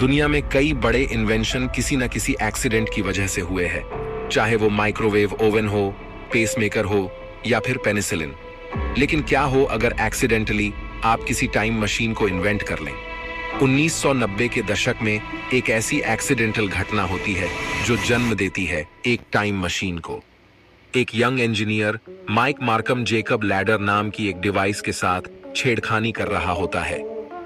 दुनिया में कई बड़े इन्वेंशन किसी न किसी एक्सीडेंट की वजह से हुए हैं, चाहे वो माइक्रोवेव ओवन हो, पेसमेकर हो या फिर पेनिसिलिन। लेकिन क्या हो अगर एक्सीडेंटली आप किसी टाइम मशीन को इन्वेंट कर लें। 1990 के दशक में एक ऐसी एक्सीडेंटल घटना होती है जो जन्म देती है एक टाइम मशीन को। एक young engineer Mike Markham Jacob Ladder नाम की एक डिवाइस के साथ छेड़खानी कर रहा होता है।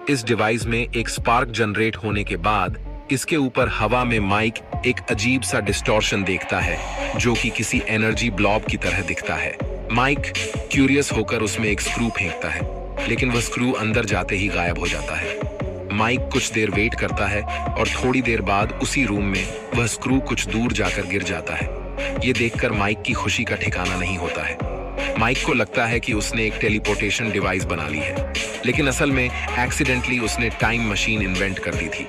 इस डिवाइस में एक स्पार्क जनरेट होने के बाद इसके ऊपर हवा में माइक एक अजीब सा डिस्टॉर्शन देखता है जो कि किसी एनर्जी ब्लॉब की तरह दिखता है। माइक क्यूरियस होकर उसमें एक स्क्रू फेंकता है, लेकिन वह स्क्रू अंदर जाते ही गायब हो जाता है। माइक कुछ देर वेट करता है और थोड़ी देर बाद उसी रूम में वह स्क्रू कुछ दूर जाकर गिर जाता है। ये देखकर माइक की खुशी का ठिकाना नहीं होता है। माइक को लगता है कि उसने एक टेलीपोर्टेशन डिवाइस बना ली है, लेकिन असल में एक्सीडेंटली उसने टाइम मशीन इन्वेंट कर दी थी।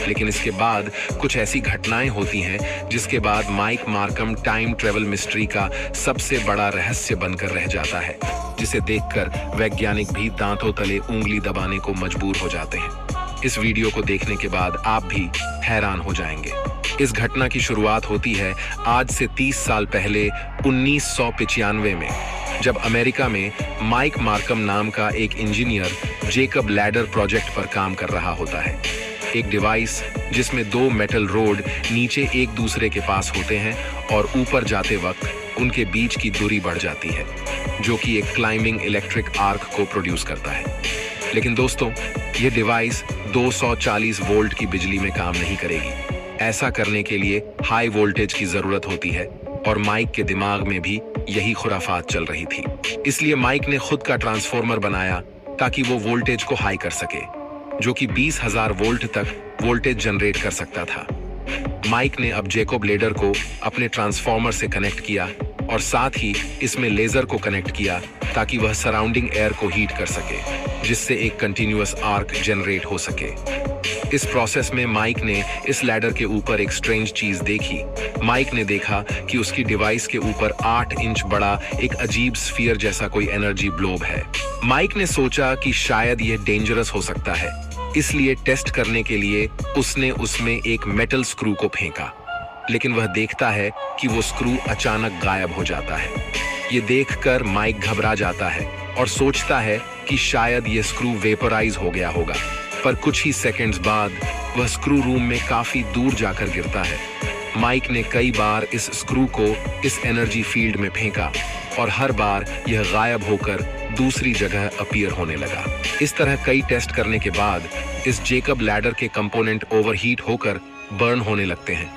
लेकिन इसके बाद कुछ ऐसी घटनाएं होती हैं जिसके बाद Mike Markham time travel mystery का सबसे बड़ा रहस्य बनकर रह जाता है, जिसे देखकर वैज्ञानिक भी दांतों तले उंगली दबाने को मजबूर हो जाते हैं। इस वीडियो को देखने के बाद आप भी हैरान हो जाएंगे। इस घटना की शुरुआत होती है आज से 30 साल पहले 1995 में, जब अमेरिका में माइक मार्कम नाम का एक इंजीनियर जेकब लैडर प्रोजेक्ट पर काम कर रहा होता है। एक डिवाइस जिसमें 2 मेटल रोड नीचे एक दूसरे के पास होते हैं और ऊपर जाते वक्त उनके बीच की दूरी बढ़ जाती है, जो कि एक क्लाइंबिंग इलेक्ट्रिक आर्क को प्रोड्यूस करता है। लेकिन दोस्तों, यह डिवाइस 240 वोल्ट की बिजली में काम नहीं करेगी। ऐसा करने के लिए हाई वोल्टेज की जरूरत होती है और माइक के दिमाग में भी यही खुराफात चल रही थी। इसलिए माइक ने खुद का ट्रांसफॉर्मर बनाया ताकि वो वोल्टेज को हाई कर सके, जो कि 20,000 वोल्ट तक वोल्टेज जनरेट कर सकता था। माइक ने अब जेकब लैडर को अपने ट्रांसफॉर्मर से कनेक्ट किया और साथ ही इसमें लेजर को कनेक्ट किया ताकि वह सराउंडिंग एयर को हीट कर सके, जिससे एक कंटिन्यूअस आर्क जनरेट हो सके। इस प्रोसेस में माइक ने इस लैडर के ऊपर एक स्ट्रेंज चीज देखी। माइक ने देखा कि उसकी डिवाइस के ऊपर 8 इंच बड़ा एक अजीब स्फीयर जैसा कोई एनर्जी ब्लोब है। माइक ने सोचा कि शायद यह डेंजरस हो सकता है, इसलिए टेस्ट करने के लिए उसने उसमें एक मेटल स्क्रू को फेंका। लेकिन वह देखता है कि वो स्क्रू अचानक गायब हो जाता है। ये देखकर माइक घबरा जाता है और सोचता है कि शायद ये स्क्रू वेपराइज हो गया होगा, पर कुछ ही सेकंड्स बाद वह स्क्रू रूम में काफी दूर जाकर गिरता है। माइक ने कई बार इस स्क्रू को इस एनर्जी फील्ड में फेंका और हर बार यह गायब होकर दूसरी जगह अपीयर होने लगा। इस तरह कई टेस्ट करने के बाद इस जेकब लैडर के कंपोनेंट ओवरहीट होकर बर्न होने लगते हैं।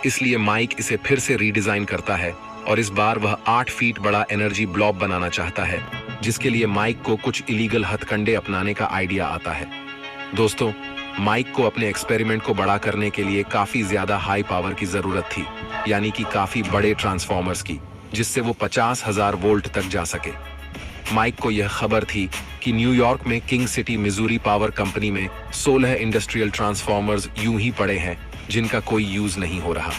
इसलिए माइक इसे फिर से रीडिजाइन करता है और इस बार वह 8 फीट बड़ा एनर्जी ब्लॉब बनाना चाहता है, जिसके लिए माइक को कुछ इलीगल हथकंडे अपनाने का आइडिया आता है। दोस्तों, माइक को अपने एक्सपेरिमेंट को बड़ा करने के लिए काफी ज्यादा हाई पावर की जरूरत थी, यानी कि काफी बड़े ट्रांसफॉर्मर्स की, जिससे वो 50,000 वोल्ट तक जा सके। माइक को यह खबर थी कि न्यूयॉर्क में king city Missouri power company में 16 इंडस्ट्रियल ट्रांसफॉर्मर्स यूं ही पड़े हैं जिनका कोई यूज नहीं हो रहा।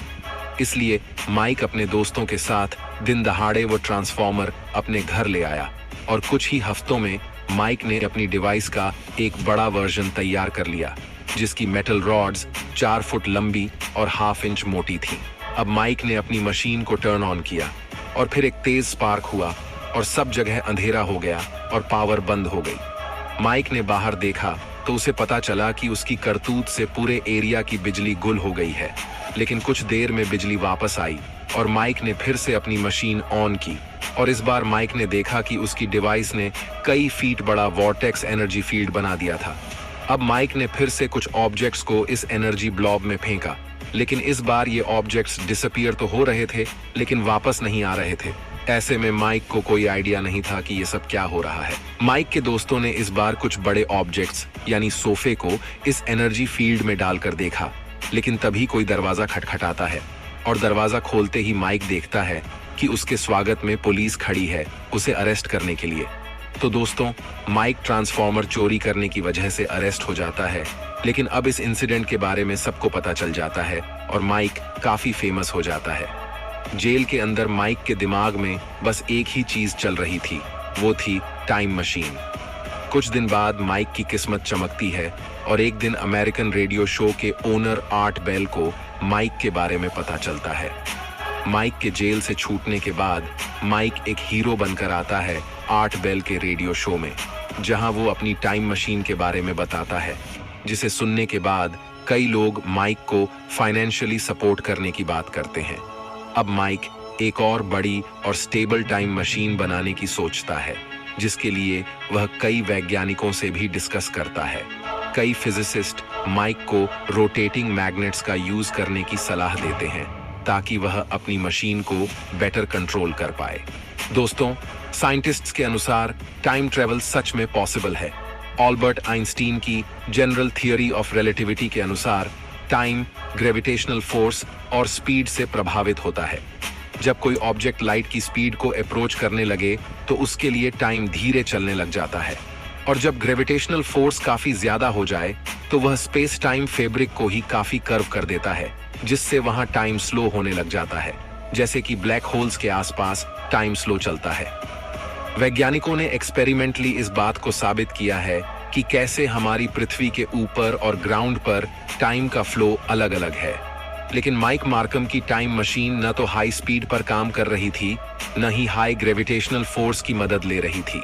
इसलिए माइक अपने दोस्तों के साथ दिन दहाड़े वो ट्रांसफॉर्मर अपने घर ले आया और कुछ ही हफ्तों में माइक ने अपनी डिवाइस का एक बड़ा वर्जन तैयार कर लिया, जिसकी मेटल रॉड्स 4 फुट लंबी और 1/2 इंच मोटी थी। अब माइक ने अपनी मशीन को टर्न ऑन किया और फिर एक तेज स्पार्क हुआ और सब जगह अंधेरा हो गया और पावर बंद हो गई। माइक ने बाहर देखा तो उसे पता चला कि उसकी करतूत से पूरे एरिया की बिजली गुल हो गई है। लेकिन कुछ देर में बिजली वापस आई और माइक ने फिर से अपनी मशीन ऑन की और इस बार माइक ने देखा कि उसकी डिवाइस ने कई फीट बड़ा वॉर्टेक्स एनर्जी फील्ड बना दिया था। अब माइक ने फिर से कुछ ऑब्जेक्ट्स को इस एनर्जी ब्लॉब में फेंका, लेकिन इस बार ये ऑब्जेक्ट्स डिसअपीयर तो हो रहे थे लेकिन वापस नहीं आ रहे थे। ऐसे में माइक को कोई आइडिया नहीं था कि ये सब क्या हो रहा है। माइक के दोस्तों ने इस बार कुछ बड़े ऑब्जेक्ट्स यानी सोफे को इस एनर्जी फील्ड में डालकर देखा, लेकिन तभी कोई दरवाजा खटखटाता है और दरवाजा खोलते ही माइक देखता है कि उसके स्वागत में पुलिस खड़ी है उसे अरेस्ट करने के लिए। तो दोस्तों, माइक ट्रांसफॉर्मर चोरी करने की वजह से अरेस्ट हो जाता है, लेकिन अब इस इंसिडेंट के बारे में सबको पता चल जाता है और माइक काफी फेमस हो जाता है। जेल के अंदर माइक के दिमाग में बस एक ही चीज चल रही थी, वो थी टाइम मशीन। कुछ दिन बाद माइक की किस्मत चमकती है और एक दिन अमेरिकन रेडियो शो के ओनर आर्ट बेल को माइक के बारे में पता चलता है। माइक के जेल से छूटने के बाद माइक एक हीरो बनकर आता है आर्ट बेल के रेडियो शो में, जहां वो अपनी टाइम मशीन के बारे में बताता है, जिसे सुनने के बाद कई लोग माइक को फाइनेंशियली सपोर्ट करने की बात करते हैं। अब माइक एक और बड़ी और स्टेबल टाइम मशीन बनाने की सोचता है, जिसके लिए वह कई वैज्ञानिकों से भी डिस्कस करता है। कई फिजिसिस्ट माइक को रोटेटिंग मैग्नेट्स का यूज करने की सलाह देते हैं ताकि वह अपनी मशीन को बेटर कंट्रोल कर पाए। दोस्तों, साइंटिस्ट्स के अनुसार टाइम ट्रेवल सच में पॉसिबल है। अल्बर्ट आइंस्टीन की जनरल थियरी ऑफ रिलेटिविटी के अनुसार टाइम ग्रेविटेशनल फोर्स और स्पीड से प्रभावित होता है। जब कोई ऑब्जेक्ट लाइट की स्पीड को अप्रोच करने लगे तो उसके लिए टाइम धीरे चलने लग जाता है, और जब ग्रेविटेशनल फोर्स काफी ज्यादा हो जाए तो वह स्पेस टाइम फैब्रिक को ही काफी कर्व कर देता है, जिससे वहां टाइम स्लो होने लग जाता है, जैसे कि ब्लैक होल्स के आसपास टाइम स्लो चलता है। वैज्ञानिकों ने एक्सपेरिमेंटली इस बात को साबित किया है कि कैसे हमारी पृथ्वी के ऊपर और ग्राउंड पर टाइम का फ्लो अलग अलग है। लेकिन माइक मार्कम की टाइम मशीन न तो हाई स्पीड पर काम कर रही थी, न ही हाई ग्रेविटेशनल फोर्स की मदद ले रही थी।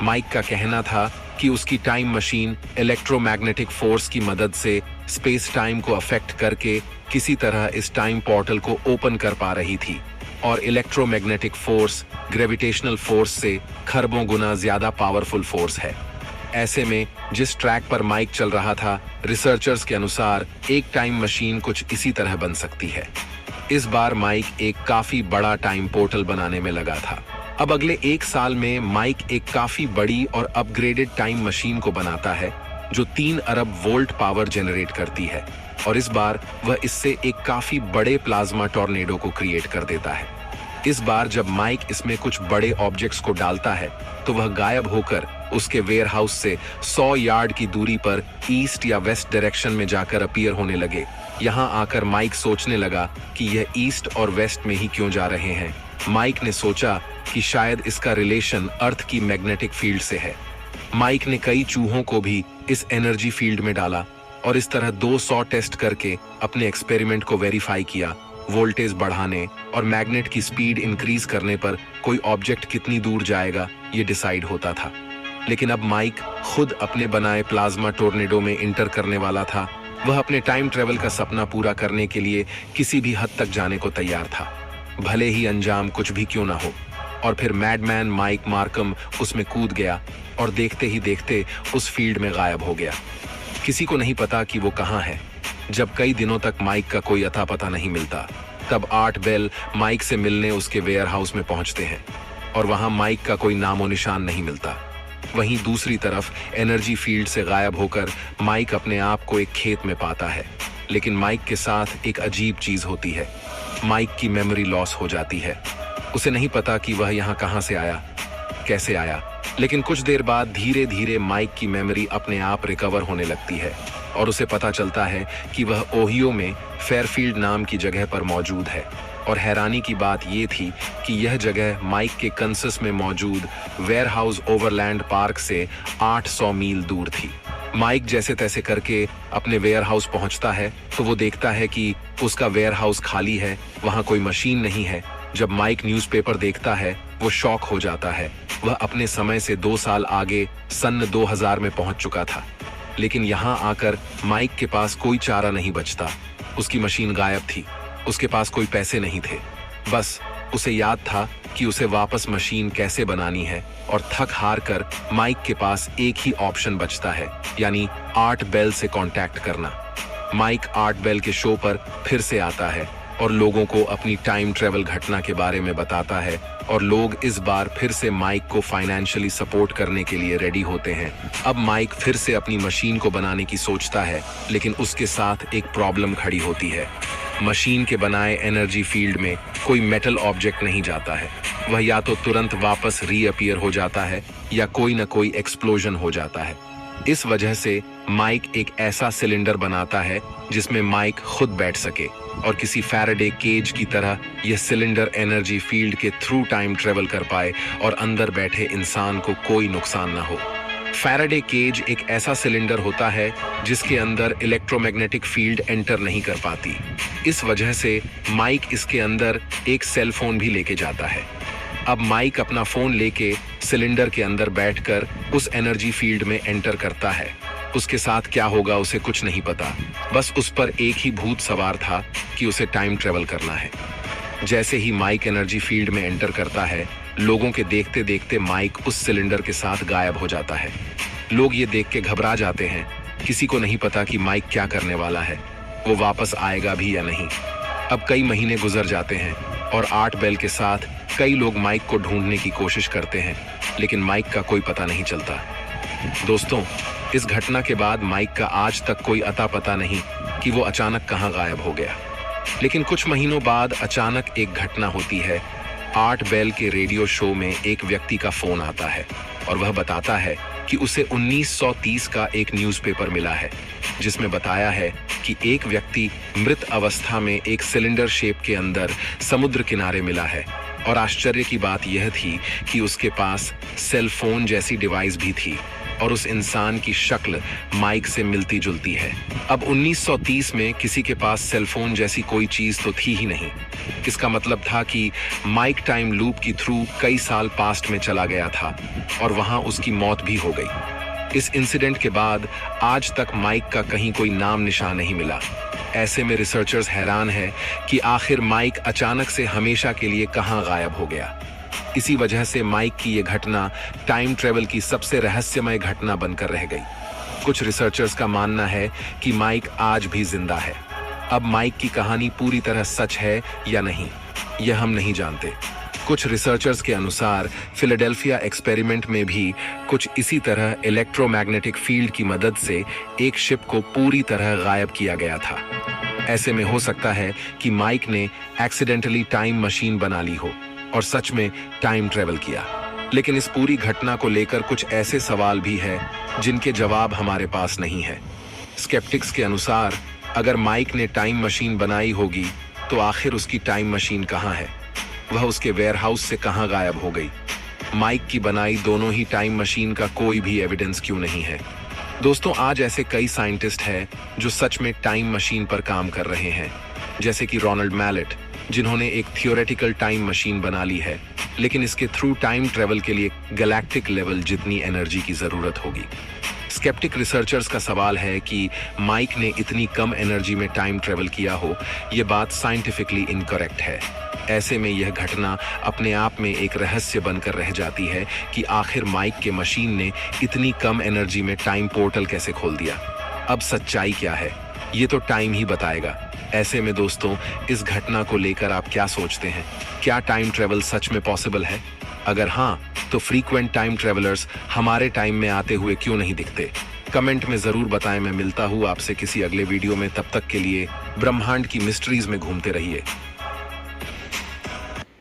माइक का कहना था कि उसकी टाइम मशीन इलेक्ट्रोमैग्नेटिक फोर्स की मदद से स्पेस टाइम को अफेक्ट करके किसी तरह इस टाइम पोर्टल को ओपन कर पा रही थी, और इलेक्ट्रोमैग्नेटिक फोर्स ग्रेविटेशनल फोर्स से खरबों गुना ज्यादा पावरफुल फोर्स है। ऐसे में जिस ट्रैक पर माइक चल रहा था, रिसर्चर्स के अनुसार एक टाइम मशीन कुछ इसी तरह बन सकती है। इस बार माइक एक काफी बड़ा टाइम पोर्टल बनाने में लगा था। अब अगले 1 साल में माइक एक काफी बड़ी और अपग्रेडेड टाइम मशीन को बनाता है जो 3 अरब वोल्ट पावर जनरेट करती है, और इस बार वह इससे एक काफी बड़े प्लाज्मा टॉर्नेडो को क्रिएट कर देता है। इस बार जब माइक इसमें कुछ बड़े ऑब्जेक्ट्स को डालता है तो वह गायब होकर उसके वेयरहाउस से 100 यार्ड की दूरी पर ईस्ट या वेस्ट डायरेक्शन में जाकर अपीयर होने लगे। यहाँ आकर माइक सोचने लगा कि यह ईस्ट और वेस्ट में ही क्यों जा रहे हैं। माइक ने सोचा कि शायद इसका रिलेशन अर्थ की मैग्नेटिक फील्ड से है। माइक ने कई चूहों को भी इस एनर्जी फील्ड में डाला और इस तरह 200 टेस्ट करके अपने एक्सपेरिमेंट को वेरीफाई किया। वोल्टेज बढ़ाने और मैग्नेट की स्पीड इंक्रीज करने पर कोई ऑब्जेक्ट कितनी दूर जाएगा ये डिसाइड होता था। लेकिन अब माइक खुद अपने बनाए प्लाज्मा टोर्नेडो में इंटर करने वाला था। वह अपने टाइम ट्रेवल का सपना पूरा करने के लिए किसी भी हद तक जाने को तैयार था, भले ही अंजाम कुछ भी क्यों ना हो। और फिर मैडमैन माइक मार्कम उसमें कूद गया और देखते ही देखते उस फील्ड में गायब हो गया। किसी को नहीं पता कि वो कहाँ है। जब कई दिनों तक माइक का कोई अता पता नहीं मिलता, तब आर्ट बेल माइक से मिलने उसके वेयरहाउस में पहुंचते हैं और वहां माइक का कोई नामो निशान नहीं मिलता। वहीं दूसरी तरफ एनर्जी फील्ड से गायब होकर माइक अपने आप को एक खेत में पाता है। लेकिन माइक के साथ एक अजीब चीज होती है। माइक की मेमोरी लॉस हो जाती है। उसे नहीं पता कि वह यहाँ कहाँ से आया, कैसे आया। लेकिन कुछ देर बाद धीरे धीरे माइक की मेमोरी अपने आप रिकवर होने लगती है और उसे पता चलता है कि वह ओहियो में फेयरफील्ड नाम की जगह पर मौजूद है। और हैरानी की बात यह थी कि यह जगह माइक के कंसस में मौजूद वेयरहाउस ओवरलैंड पार्क से 800 मील दूर थी। माइक जैसे तैसे करके अपने वेयरहाउस पहुंचता है तो वो देखता है कि उसका वेयरहाउस खाली है, वहां कोई मशीन नहीं है। जब माइक न्यूज़पेपर देखता है वो शॉक हो जाता है। वह अपने समय से 2 साल आगे सन 2000 में पहुंच चुका था। लेकिन यहाँ आकर माइक के पास कोई चारा नहीं बचता। उसकी मशीन गायब थी, उसके पास कोई पैसे नहीं थे। बस उसे याद था कि उसे वापस मशीन कैसे बनानी है, और थक हार कर माइक के पास एक ही ऑप्शन बचता है, यानी आर्ट बेल से कांटेक्ट करना। माइक आर्ट बेल के शो पर फिर से आता है और लोगों को अपनी टाइम ट्रेवल घटना के बारे में बताता है, और लोग इस बार फिर से माइक को फाइनेंशियली सपोर्ट करने के लिए रेडी होते हैं। अब माइक फिर से अपनी मशीन को बनाने की सोचता है, लेकिन उसके साथ एक प्रॉब्लम खड़ी होती है। मशीन के बनाए एनर्जी फील्ड में कोई मेटल ऑब्जेक्ट नहीं जाता है। वह या तो तुरंत वापस रीअपीयर हो जाता है या कोई न कोई एक्सप्लोजन हो जाता है। इस वजह से माइक एक ऐसा सिलेंडर बनाता है जिसमें माइक खुद बैठ सके, और किसी फैराडे केज की तरह यह सिलेंडर एनर्जी फील्ड के थ्रू टाइम ट्रेवल कर पाए और अंदर बैठे इंसान को कोई नुकसान ना हो। फैराडे केज एक ऐसा सिलेंडर होता है जिसके अंदर इलेक्ट्रोमैग्नेटिक फील्ड एंटर नहीं कर पाती। इस वजह से माइक इसके अंदर एक सेल फोन भी लेके जाता है। अब माइक अपना फोन लेके सिलेंडर के अंदर बैठकर उस एनर्जी फील्ड में एंटर करता है। उसके साथ क्या होगा उसे कुछ नहीं पता, बस उस पर एक ही भूत सवार था कि उसे टाइम ट्रेवल करना है। जैसे ही माइक एनर्जी फील्ड में एंटर करता है, लोगों के देखते देखते माइक उस सिलेंडर के साथ गायब हो जाता है। लोग ये देख के घबरा जाते हैं। किसी को नहीं पता कि माइक क्या करने वाला है, वो वापस आएगा भी या नहीं। अब कई महीने गुजर जाते हैं और आर्ट बेल के साथ कई लोग माइक को ढूंढने की कोशिश करते हैं, लेकिन माइक का कोई पता नहीं चलता। दोस्तों, इस घटना के बाद माइक का आज तक कोई अता पता नहीं कि वो अचानक कहाँ गायब हो गया। लेकिन कुछ महीनों बाद अचानक एक घटना होती है। आर्ट बेल के रेडियो शो में एक व्यक्ति का फोन आता है और वह बताता है कि उसे 1930 का एक न्यूज़पेपर मिला है, जिसमें बताया है कि एक व्यक्ति मृत अवस्था में एक सिलेंडर शेप के अंदर समुद्र किनारे मिला है। और आश्चर्य की बात यह थी कि उसके पास सेल फोन जैसी डिवाइस भी थी और उस इंसान की शक्ल माइक से मिलती जुलती है। अब 1930 में किसी के पास सेलफोन जैसी कोई चीज तो थी ही नहीं। इसका मतलब था कि माइक टाइम लूप की थ्रू कई साल पास्ट में चला गया था और वहां उसकी मौत भी हो गई। इस इंसिडेंट के बाद आज तक माइक का कहीं कोई नाम निशान नहीं मिला। ऐसे में रिसर्चर्स हैरान है कि आखिर माइक अचानक से हमेशा के लिए कहां गायब हो गया। इसी वजह से माइक की ये घटना टाइम ट्रेवल की सबसे रहस्यमय घटना बनकर रह गई। कुछ रिसर्चर्स का मानना है कि माइक आज भी जिंदा है। अब माइक की कहानी पूरी तरह सच है या नहीं, यह हम नहीं जानते। कुछ रिसर्चर्स के अनुसार फिलाडेल्फिया एक्सपेरिमेंट में भी कुछ इसी तरह इलेक्ट्रोमैग्नेटिक फील्ड की मदद से एक शिप को पूरी तरह गायब किया गया था। ऐसे में हो सकता है कि माइक ने एक्सीडेंटली टाइम मशीन बना ली हो और सच में टाइम ट्रेवल किया। लेकिन इस पूरी घटना को लेकर कुछ ऐसे सवाल भी हैं जिनके जवाब हमारे पास नहीं है। स्केप्टिक्स के अनुसार अगर माइक ने टाइम मशीन बनाई होगी तो आखिर उसकी टाइम मशीन कहाँ है? वह उसके वेयरहाउस से कहाँ गायब हो गई? माइक की बनाई दोनों ही टाइम मशीन का कोई भी एविडेंस क्यों नहीं है? दोस्तों, आज ऐसे कई साइंटिस्ट हैं जो सच में टाइम मशीन पर काम कर रहे हैं, जैसे कि रोनाल्ड मैलेट, जिन्होंने एक थियोरेटिकल टाइम मशीन बना ली है, लेकिन इसके थ्रू टाइम ट्रेवल के लिए गैलेक्टिक लेवल जितनी एनर्जी की जरूरत होगी। स्केप्टिक रिसर्चर्स का सवाल है कि माइक ने इतनी कम एनर्जी में टाइम ट्रेवल किया हो, यह बात साइंटिफिकली इनकरेक्ट है। ऐसे में यह घटना अपने आप में एक रहस्य बनकर रह जाती है कि आखिर माइक के मशीन ने इतनी कम एनर्जी में टाइम पोर्टल कैसे खोल दिया। अब सच्चाई क्या है, ये तो टाइम ही बताएगा। ऐसे में दोस्तों, इस घटना को लेकर आप क्या सोचते हैं? क्या टाइम ट्रेवल सच में पॉसिबल है? अगर हाँ, तो फ्रीक्वेंट टाइम ट्रेवलर्स हमारे टाइम में आते हुए क्यों नहीं दिखते? कमेंट में जरूर बताएं। मैं मिलता हूँ आपसे किसी अगले वीडियो में। तब तक के लिए ब्रह्मांड की मिस्ट्रीज में घूमते रहिए।